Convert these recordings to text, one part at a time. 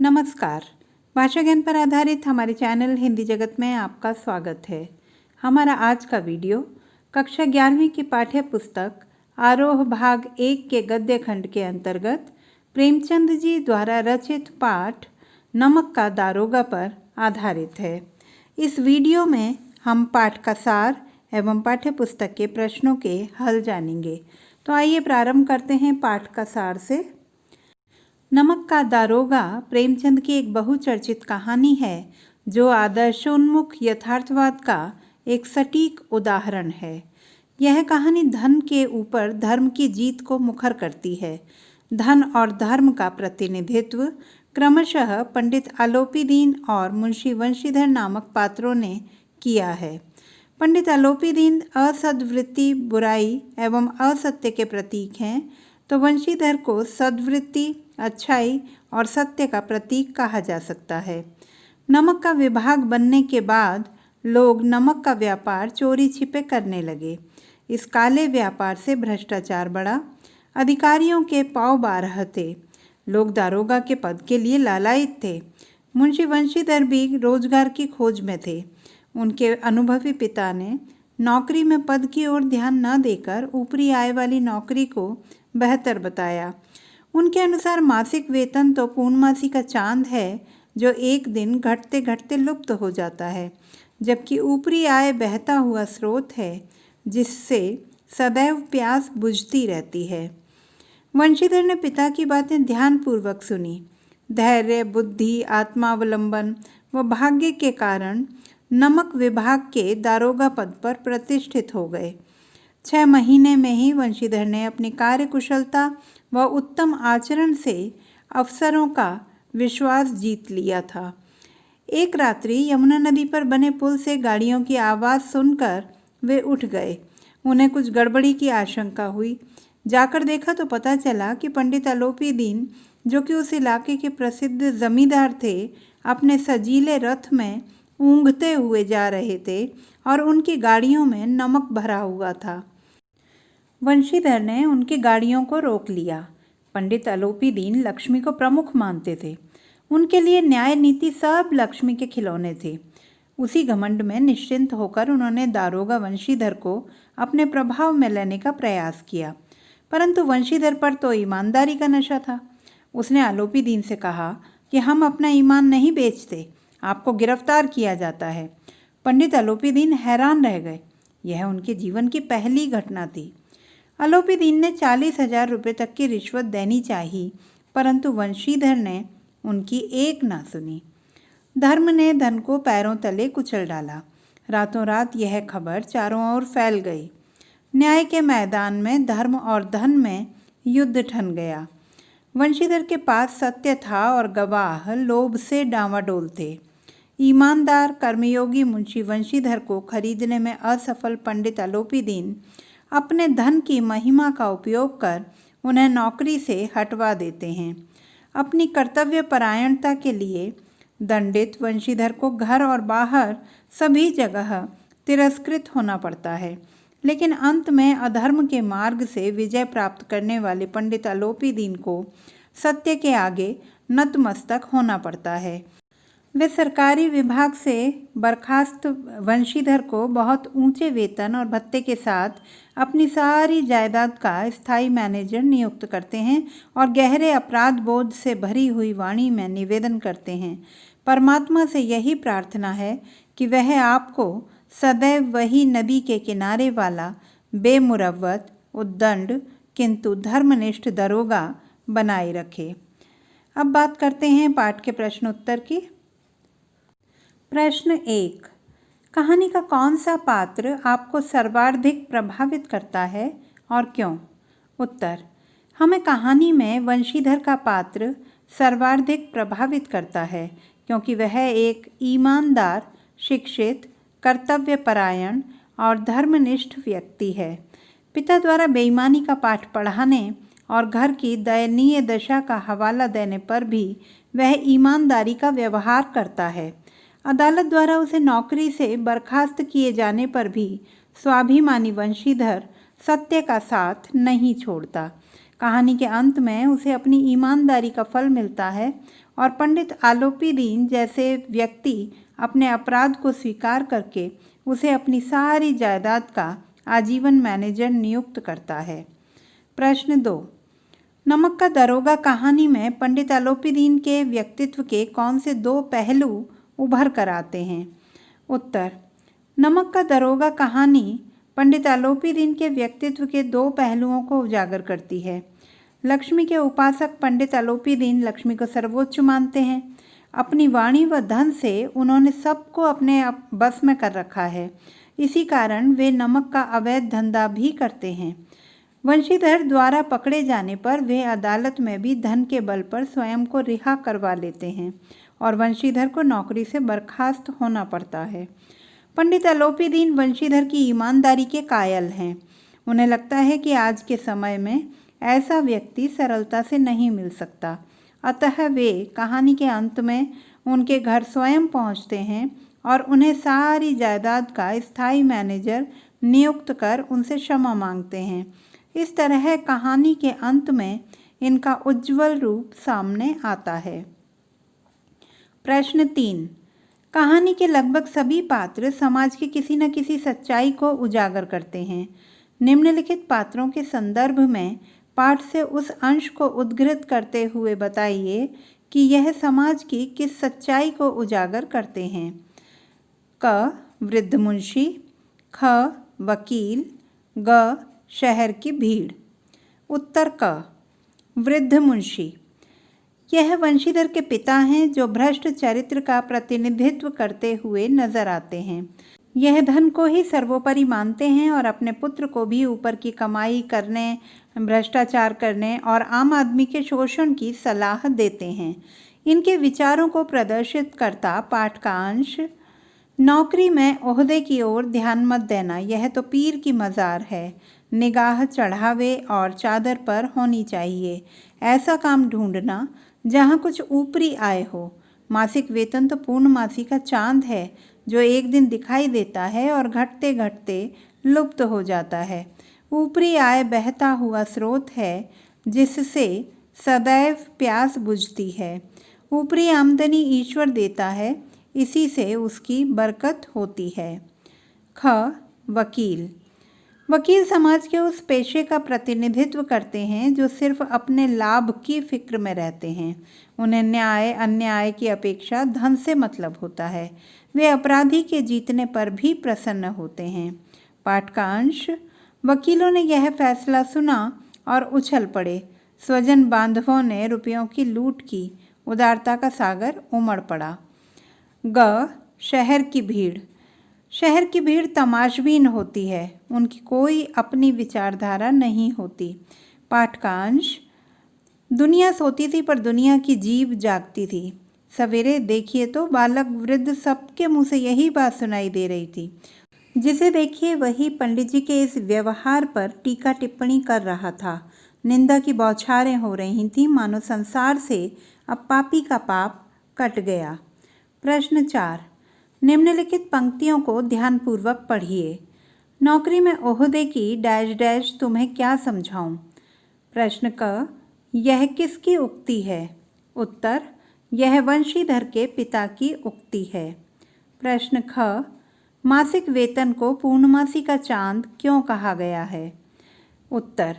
नमस्कार। भाषा ज्ञान पर आधारित हमारे चैनल हिंदी जगत में आपका स्वागत है। हमारा आज का वीडियो कक्षा 11वीं की पाठ्य पुस्तक आरोह भाग 1 के गद्य खंड के अंतर्गत प्रेमचंद जी द्वारा रचित पाठ नमक का दारोगा पर आधारित है। इस वीडियो में हम पाठ का सार एवं पाठ्य पुस्तक के प्रश्नों के हल जानेंगे। तो आइए प्रारंभ करते हैं पाठ का सार से। नमक का दारोगा प्रेमचंद की एक बहुचर्चित कहानी है जो आदर्शोन्मुख यथार्थवाद का एक सटीक उदाहरण है। यह कहानी धन के ऊपर धर्म की जीत को मुखर करती है। धन और धर्म का प्रतिनिधित्व क्रमशः पंडित आलोपीदीन और मुंशी वंशीधर नामक पात्रों ने किया है। पंडित आलोपीदीन असद्वृत्ति, बुराई एवं असत्य के प्रतीक हैं, तो वंशीधर को सद्वृत्ति, अच्छाई और सत्य का प्रतीक कहा जा सकता है। नमक का विभाग बनने के बाद लोग नमक का व्यापार चोरी छिपे करने लगे। इस काले व्यापार से भ्रष्टाचार बढ़ा। अधिकारियों के पाँव बारह थे। लोग दारोगा के पद के लिए लालायित थे। मुंशी वंशीधर भी रोजगार की खोज में थे। उनके अनुभवी पिता ने नौकरी में पद की ओर ध्यान न देकर ऊपरी आय वाली नौकरी को बेहतर बताया। उनके अनुसार मासिक वेतन तो पूर्णमासी का चांद है जो एक दिन घटते घटते लुप्त हो जाता है, जबकि ऊपरी आय बहता हुआ स्रोत है जिससे सदैव प्यास बुझती रहती है। वंशीधर ने पिता की बातें ध्यानपूर्वक सुनी। धैर्य, बुद्धि, आत्मावलंबन व भाग्य के कारण नमक विभाग के दारोगा पद पर प्रतिष्ठित हो गए। 6 महीने में ही वंशीधर ने अपनी कार्यकुशलता व उत्तम आचरण से अफसरों का विश्वास जीत लिया था। एक रात्रि यमुना नदी पर बने पुल से गाड़ियों की आवाज़ सुनकर वे उठ गए। उन्हें कुछ गड़बड़ी की आशंका हुई। जाकर देखा तो पता चला कि पंडित आलोपीदीन, जो कि उस इलाके के प्रसिद्ध जमींदार थे, अपने सजीले रथ में ऊँघते हुए जा रहे थे और उनकी गाड़ियों में नमक भरा हुआ था। वंशीधर ने उनकी गाड़ियों को रोक लिया। पंडित आलोपीदीन लक्ष्मी को प्रमुख मानते थे। उनके लिए न्याय नीति सब लक्ष्मी के खिलौने थे। उसी घमंड में निश्चिंत होकर उन्होंने दारोगा वंशीधर को अपने प्रभाव में लेने का प्रयास किया, परंतु वंशीधर पर तो ईमानदारी का नशा था। उसने आलोपीदीन से कहा कि हम अपना ईमान नहीं बेचते, आपको गिरफ्तार किया जाता है। पंडित आलोपीदीन हैरान रह गए। यह उनके जीवन की पहली घटना थी। आलोपीदीन ने 40,000 रुपये तक की रिश्वत देनी चाहिए, परंतु वंशीधर ने उनकी एक ना सुनी। धर्म ने धन को पैरों तले कुचल डाला। रातों रात यह खबर चारों ओर फैल गई। न्याय के मैदान में धर्म और धन में युद्ध ठन गया। वंशीधर के पास सत्य था और गवाह लोभ से डांवाडोल थे। ईमानदार कर्मयोगी मुंशी वंशीधर को खरीदने में असफल पंडित आलोपीदीन अपने धन की महिमा का उपयोग कर उन्हें नौकरी से हटवा देते हैं। अपनी कर्तव्य परायणता के लिए दंडित वंशीधर को घर और बाहर सभी जगह तिरस्कृत होना पड़ता है, लेकिन अंत में अधर्म के मार्ग से विजय प्राप्त करने वाले पंडित आलोपीदीन को सत्य के आगे नतमस्तक होना पड़ता है। वे सरकारी विभाग से बर्खास्त वंशीधर को बहुत ऊंचे वेतन और भत्ते के साथ अपनी सारी जायदाद का स्थायी मैनेजर नियुक्त करते हैं और गहरे अपराध बोध से भरी हुई वाणी में निवेदन करते हैं। परमात्मा से यही प्रार्थना है कि वह आपको सदैव वही नदी के किनारे वाला बेमुरव्वत, उद्दंड किंतु धर्मनिष्ठ दरोगा बनाए रखे। अब बात करते हैं पाठ के प्रश्न उत्तर की। प्रश्न 1, कहानी का कौन सा पात्र आपको सर्वाधिक प्रभावित करता है और क्यों? उत्तर, हमें कहानी में वंशीधर का पात्र सर्वाधिक प्रभावित करता है क्योंकि वह एक ईमानदार, शिक्षित, कर्तव्यपरायण और धर्मनिष्ठ व्यक्ति है। पिता द्वारा बेईमानी का पाठ पढ़ाने और घर की दयनीय दशा का हवाला देने पर भी वह ईमानदारी का व्यवहार करता है। अदालत द्वारा उसे नौकरी से बर्खास्त किए जाने पर भी स्वाभिमानी वंशीधर सत्य का साथ नहीं छोड़ता। कहानी के अंत में उसे अपनी ईमानदारी का फल मिलता है और पंडित आलोपीदीन जैसे व्यक्ति अपने अपराध को स्वीकार करके उसे अपनी सारी जायदाद का आजीवन मैनेजर नियुक्त करता है। प्रश्न 2, नमक का दरोगा कहानी में पंडित आलोपीदीन के व्यक्तित्व के कौन से 2 पहलू उभर कर आते हैं? उत्तर, नमक का दरोगा कहानी पंडित आलोपीदीन के व्यक्तित्व के 2 पहलुओं को उजागर करती है। लक्ष्मी के उपासक पंडित आलोपीदीन लक्ष्मी को सर्वोच्च मानते हैं। अपनी वाणी व धन से उन्होंने सबको अपने बस में कर रखा है। इसी कारण वे नमक का अवैध धंधा भी करते हैं। वंशीधर द्वारा पकड़े जाने पर वे अदालत में भी धन के बल पर स्वयं को रिहा करवा लेते हैं और वंशीधर को नौकरी से बर्खास्त होना पड़ता है। पंडित आलोपीदीन वंशीधर की ईमानदारी के कायल हैं। उन्हें लगता है कि आज के समय में ऐसा व्यक्ति सरलता से नहीं मिल सकता, अतः वे कहानी के अंत में उनके घर स्वयं पहुंचते हैं और उन्हें सारी जायदाद का स्थायी मैनेजर नियुक्त कर उनसे क्षमा मांगते हैं। इस तरह कहानी के अंत में इनका उज्जवल रूप सामने आता है। प्रश्न 3, कहानी के लगभग सभी पात्र समाज की किसी न किसी सच्चाई को उजागर करते हैं। निम्नलिखित पात्रों के संदर्भ में पाठ से उस अंश को उद्धृत करते हुए बताइए कि यह समाज की किस सच्चाई को उजागर करते हैं। क, वृद्ध मुंशी। ख, वकील। ग, शहर की भीड़। उत्तर क, वृद्ध मुंशी। यह वंशीधर के पिता हैं जो भ्रष्ट चरित्र का प्रतिनिधित्व करते हुए नजर आते हैं। यह धन को ही सर्वोपरि मानते हैं और अपने पुत्र को भी ऊपर की कमाई करने, भ्रष्टाचार करने और आम आदमी के शोषण की सलाह देते हैं। इनके विचारों को प्रदर्शित करता पाठ का अंश। नौकरी में ओहदे की ओर ध्यान मत देना, यह तो पीर की मज़ार है। निगाह चढ़ावे और चादर पर होनी चाहिए। ऐसा काम ढूंढना जहाँ कुछ ऊपरी आय हो। मासिक वेतन तो पूर्णमासी का चांद है जो एक दिन दिखाई देता है और घटते घटते लुप्त हो जाता है। ऊपरी आय बहता हुआ स्रोत है जिससे सदैव प्यास बुझती है। ऊपरी आमदनी ईश्वर देता है, इसी से उसकी बरकत होती है। ख, वकील। वकील समाज के उस पेशे का प्रतिनिधित्व करते हैं जो सिर्फ अपने लाभ की फिक्र में रहते हैं। उन्हें न्याय अन्याय की अपेक्षा धन से मतलब होता है। वे अपराधी के जीतने पर भी प्रसन्न होते हैं। पाठ का अंश। वकीलों ने यह फैसला सुना और उछल पड़े। स्वजन बांधवों ने रुपयों की लूट की। उदारता का सागर उमड़ पड़ा। ग, शहर की भीड़। शहर की भीड़ तमाशबीन होती है, उनकी कोई अपनी विचारधारा नहीं होती। पाठ का अंश। दुनिया सोती थी पर दुनिया की जीभ जागती थी। सवेरे देखिए तो बालक वृद्ध सबके मुंह से यही बात सुनाई दे रही थी। जिसे देखिए वही पंडित जी के इस व्यवहार पर टीका टिप्पणी कर रहा था। निंदा की बौछारें हो रही थीं, मानो संसार से अब पापी का पाप कट गया। प्रश्न 4, निम्नलिखित पंक्तियों को ध्यानपूर्वक पढ़िए। नौकरी में ओहदे की डैश डैश तुम्हें क्या समझाऊं। प्रश्न क, यह किसकी उक्ति है। उत्तर, यह वंशीधर के पिता की उक्ति है। प्रश्न ख, मासिक वेतन को पूर्णमासी का चांद क्यों कहा गया है। उत्तर,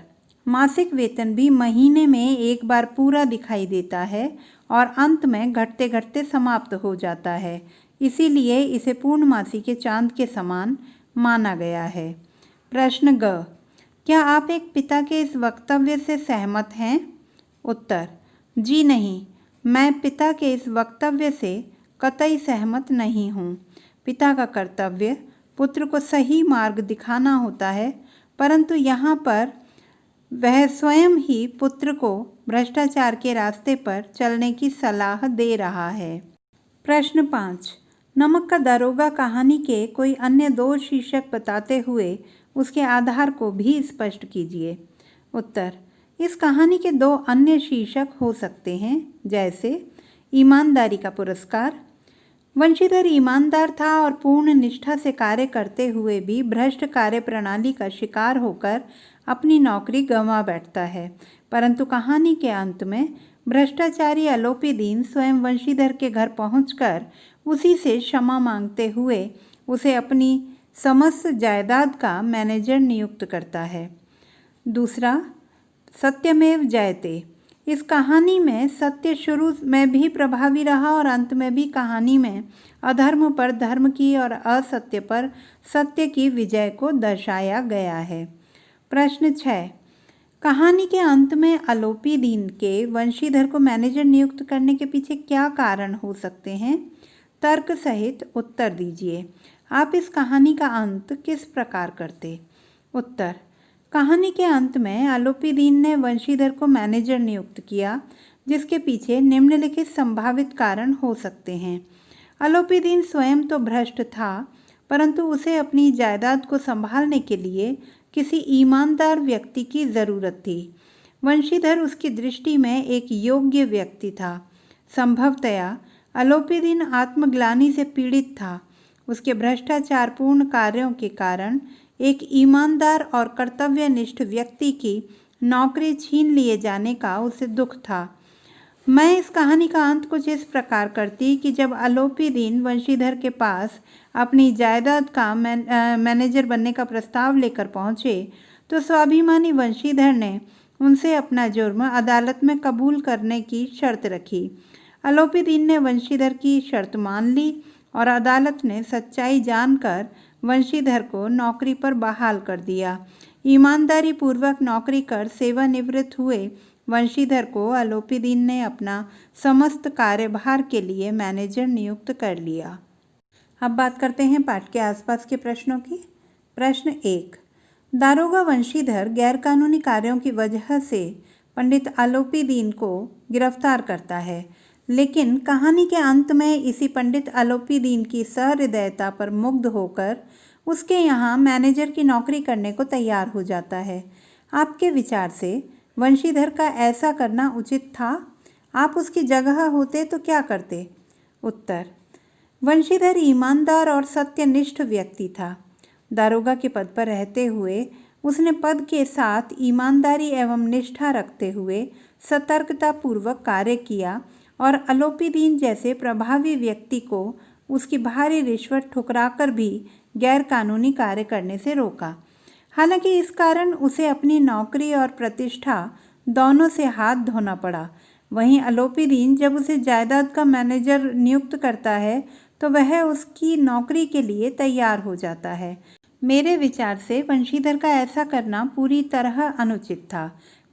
मासिक वेतन भी महीने में एक बार पूरा दिखाई देता है और अंत में घटते घटते समाप्त हो जाता है, इसीलिए इसे पूर्णमासी के चांद के समान माना गया है। प्रश्न ग, क्या आप एक पिता के इस वक्तव्य से सहमत हैं। उत्तर, जी नहीं, मैं पिता के इस वक्तव्य से कतई सहमत नहीं हूँ। पिता का कर्तव्य पुत्र को सही मार्ग दिखाना होता है, परंतु यहाँ पर वह स्वयं ही पुत्र को भ्रष्टाचार के रास्ते पर चलने की सलाह दे रहा है। प्रश्न 5, नमक का दरोगा कहानी के कोई अन्य 2 शीर्षक बताते हुए उसके आधार को भी स्पष्ट कीजिए। उत्तर, इस कहानी के 2 अन्य शीर्षक हो सकते हैं, जैसे ईमानदारी का पुरस्कार। वंशीधर ईमानदार था और पूर्ण निष्ठा से कार्य करते हुए भी भ्रष्ट कार्य प्रणाली का शिकार होकर अपनी नौकरी गंवा बैठता है, परंतु कहानी के अंत में भ्रष्टाचारी आलोपी दीन स्वयं वंशीधर के घर पहुंचकर उसी से क्षमा मांगते हुए उसे अपनी समस्त जायदाद का मैनेजर नियुक्त करता है। दूसरा, सत्यमेव जयते। इस कहानी में सत्य शुरू में भी प्रभावी रहा और अंत में भी कहानी में अधर्म पर धर्म की और असत्य पर सत्य की विजय को दर्शाया गया है। प्रश्न 6, कहानी के अंत में आलोपी दीन के वंशीधर को मैनेजर नियुक्त करने के पीछे क्या कारण हो सकते हैं? तर्क सहित उत्तर दीजिए। आप इस कहानी का अंत किस प्रकार करते? उत्तर, कहानी के अंत में आलोपी दीन ने वंशीधर को मैनेजर नियुक्त किया, जिसके पीछे निम्नलिखित संभावित कारण हो सकते हैं। आलोपी दीन स्वयं तो भ्रष्ट था, परंतु उसे अपनी जायदाद को संभालने के लिए किसी ईमानदार व्यक्ति की ज़रूरत थी। वंशीधर उसकी दृष्टि में एक योग्य व्यक्ति था। संभवतया आलोपी दीन आत्मग्लानि से पीड़ित था। उसके भ्रष्टाचारपूर्ण कार्यों के कारण एक ईमानदार और कर्तव्यनिष्ठ व्यक्ति की नौकरी छीन लिए जाने का उसे दुख था। मैं इस कहानी का अंत कुछ इस प्रकार करती कि जब आलोपी दीन वंशीधर के पास अपनी जायदाद का मैनेजर बनने का प्रस्ताव लेकर पहुंचे, तो स्वाभिमानी वंशीधर ने उनसे अपना जुर्म अदालत में कबूल करने की शर्त रखी। आलोपी दीन ने वंशीधर की शर्त मान ली और अदालत ने सच्चाई जानकर वंशीधर को नौकरी पर बहाल कर दिया। ईमानदारी पूर्वक नौकरी कर सेवानिवृत्त हुए वंशीधर को आलोपी दीन ने अपना समस्त कार्यभार के लिए मैनेजर नियुक्त कर लिया। अब बात करते हैं पाठ के आसपास के प्रश्नों की। प्रश्न 1, दारोगा वंशीधर गैरकानूनी कार्यों की वजह से पंडित आलोपी दीन को गिरफ्तार करता है, लेकिन कहानी के अंत में इसी पंडित आलोपी दीन की सहृदयता पर मुग्ध होकर उसके यहाँ मैनेजर की नौकरी करने को तैयार हो जाता है। आपके विचार से वंशीधर का ऐसा करना उचित था? आप उसकी जगह होते तो क्या करते? उत्तर, वंशीधर ईमानदार और सत्यनिष्ठ व्यक्ति था। दारोगा के पद पर रहते हुए उसने पद के साथ ईमानदारी एवं निष्ठा रखते हुए सतर्कतापूर्वक कार्य किया और आलोपी दीन जैसे प्रभावी व्यक्ति को उसकी भारी रिश्वत ठुकराकर भी गैरकानूनी कार्य करने से रोका। हालांकि इस कारण उसे अपनी नौकरी और प्रतिष्ठा दोनों से हाथ धोना पड़ा। वहीं आलोपी दीन जब उसे जायदाद का मैनेजर नियुक्त करता है तो वह उसकी नौकरी के लिए तैयार हो जाता है। मेरे विचार से वंशीधर का ऐसा करना पूरी तरह अनुचित था।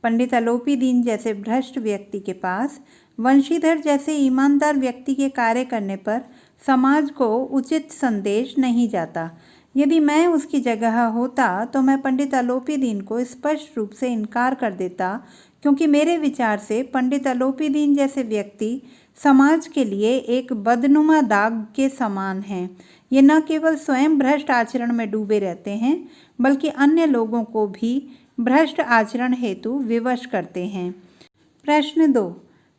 पंडित आलोपी दीन जैसे भ्रष्ट व्यक्ति के पास वंशीधर जैसे ईमानदार व्यक्ति के कार्य करने पर समाज को उचित संदेश नहीं जाता। यदि मैं उसकी जगह होता तो मैं पंडित आलोपी दीन को स्पष्ट रूप से इनकार कर देता, क्योंकि मेरे विचार से पंडित आलोपी दीन जैसे व्यक्ति समाज के लिए एक बदनुमा दाग के समान हैं। ये न केवल स्वयं भ्रष्ट आचरण में डूबे रहते हैं, बल्कि अन्य लोगों को भी भ्रष्ट आचरण हेतु विवश करते हैं। प्रश्न 2,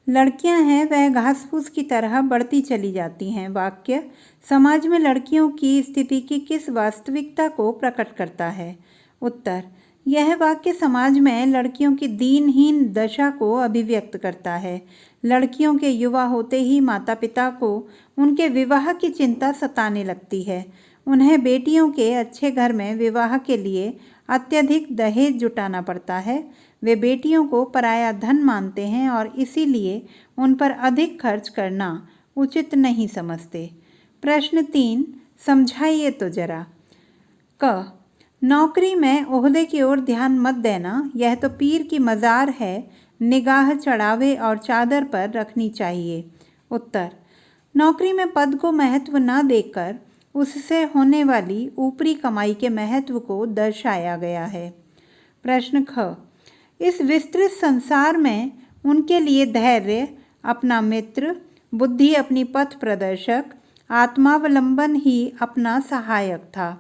लड़कियां हैं वह घास फूस की तरह बढ़ती चली जाती हैं। वाक्य समाज में लड़कियों की स्थिति की किस वास्तविकता को प्रकट करता है? उत्तर, यह वाक्य समाज में लड़कियों की दीनहीन दशा को अभिव्यक्त करता है। लड़कियों के युवा होते ही माता पिता को उनके विवाह की चिंता सताने लगती है। उन्हें बेटियों के अच्छे घर में विवाह के लिए अत्यधिक दहेज जुटाना पड़ता है। वे बेटियों को पराया धन मानते हैं और इसीलिए उन पर अधिक खर्च करना उचित नहीं समझते। प्रश्न 3, समझाइए तो जरा। क, नौकरी में ओहदे की ओर ध्यान मत देना, यह तो पीर की मज़ार है, निगाह चढ़ावे और चादर पर रखनी चाहिए। उत्तर, नौकरी में पद को महत्व न देकर उससे होने वाली ऊपरी कमाई के महत्व को दर्शाया गया है। प्रश्न ख, इस विस्तृत संसार में उनके लिए धैर्य अपना मित्र, बुद्धि अपनी पथ प्रदर्शक, आत्मावलंबन ही अपना सहायक था।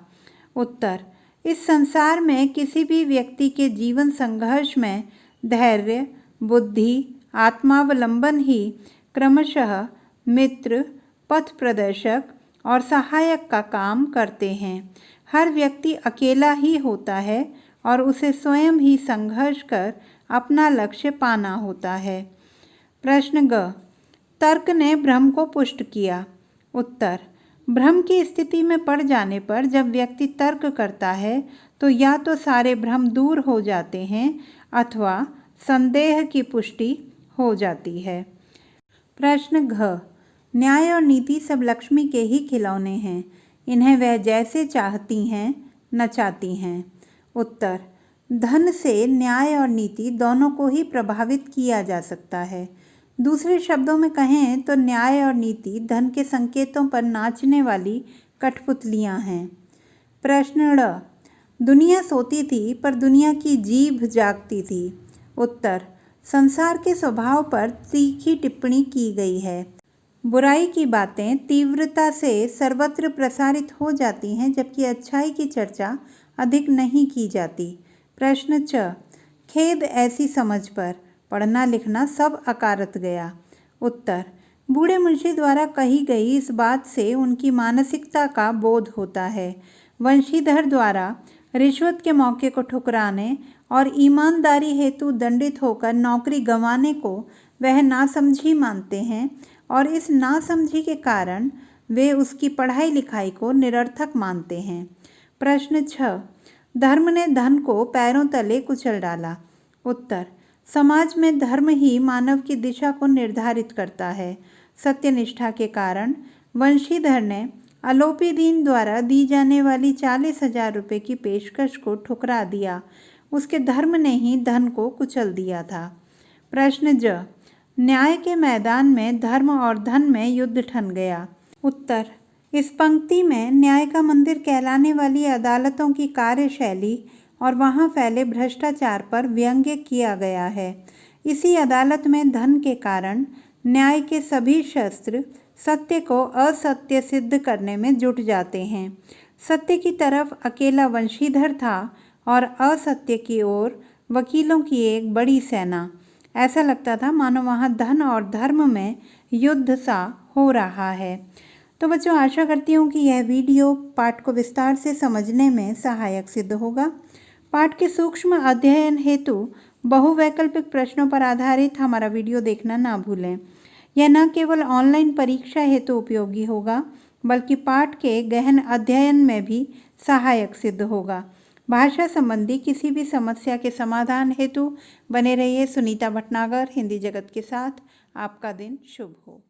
उत्तर, इस संसार में किसी भी व्यक्ति के जीवन संघर्ष में धैर्य, बुद्धि, आत्मावलंबन ही क्रमशः मित्र, पथ प्रदर्शक और सहायक का काम करते हैं। हर व्यक्ति अकेला ही होता है और उसे स्वयं ही संघर्ष कर अपना लक्ष्य पाना होता है। प्रश्न ग, तर्क ने भ्रम को पुष्ट किया। उत्तर, भ्रम की स्थिति में पड़ जाने पर जब व्यक्ति तर्क करता है तो या तो सारे भ्रम दूर हो जाते हैं अथवा संदेह की पुष्टि हो जाती है। प्रश्न घ, न्याय और नीति सब लक्ष्मी के ही खिलौने हैं, इन्हें वह जैसे चाहती हैं नचाती हैं। उत्तर, धन से न्याय और नीति दोनों को ही प्रभावित किया जा सकता है। दूसरे शब्दों में कहें तो न्याय और नीति धन के संकेतों पर नाचने वाली कठपुतलियां हैं। प्रश्न ड़, दुनिया सोती थी पर दुनिया की जीभ जागती थी। उत्तर, संसार के स्वभाव पर तीखी टिप्पणी की गई है। बुराई की बातें तीव्रता से सर्वत्र प्रसारित हो जाती हैं जबकि अच्छाई की चर्चा अधिक नहीं की जाती। प्रश्न च, खेद ऐसी समझ पर, पढ़ना लिखना सब अकारत गया। उत्तर, बूढ़े मुंशी द्वारा कही गई इस बात से उनकी मानसिकता का बोध होता है। वंशीधर द्वारा रिश्वत के मौके को ठुकराने और ईमानदारी हेतु दंडित होकर नौकरी गंवाने को वह नासमझी मानते हैं और इस नासमझी के कारण वे उसकी पढ़ाई लिखाई को निरर्थक मानते हैं। प्रश्न 6, धर्म ने धन को पैरों तले कुचल डाला। उत्तर, समाज में धर्म ही मानव की दिशा को निर्धारित करता है। सत्यनिष्ठा के कारण वंशीधर ने अलोपीदीन द्वारा दी जाने वाली 40,000 रुपये की पेशकश को ठुकरा दिया। उसके धर्म ने ही धन को कुचल दिया था। प्रश्न ज, न्याय के मैदान में धर्म और धन में युद्ध ठन गया। उत्तर, इस पंक्ति में न्याय का मंदिर कहलाने वाली अदालतों की कार्यशैली और वहां फैले भ्रष्टाचार पर व्यंग्य किया गया है। इसी अदालत में धन के कारण न्याय के सभी शस्त्र सत्य को असत्य सिद्ध करने में जुट जाते हैं। सत्य की तरफ अकेला वंशीधर था और असत्य की ओर वकीलों की एक बड़ी सेना। ऐसा लगता था मानो वहाँ धन और धर्म में युद्ध सा हो रहा है। तो बच्चों, आशा करती हूँ कि यह वीडियो पाठ को विस्तार से समझने में सहायक सिद्ध होगा। पाठ के सूक्ष्म अध्ययन हेतु बहुवैकल्पिक प्रश्नों पर आधारित हमारा वीडियो देखना ना भूलें। यह न केवल ऑनलाइन परीक्षा हेतु उपयोगी होगा बल्कि पाठ के गहन अध्ययन में भी सहायक सिद्ध होगा। भाषा संबंधी किसी भी समस्या के समाधान हेतु बने रहिए सुनीता भटनागर हिंदी जगत के साथ। आपका दिन शुभ हो।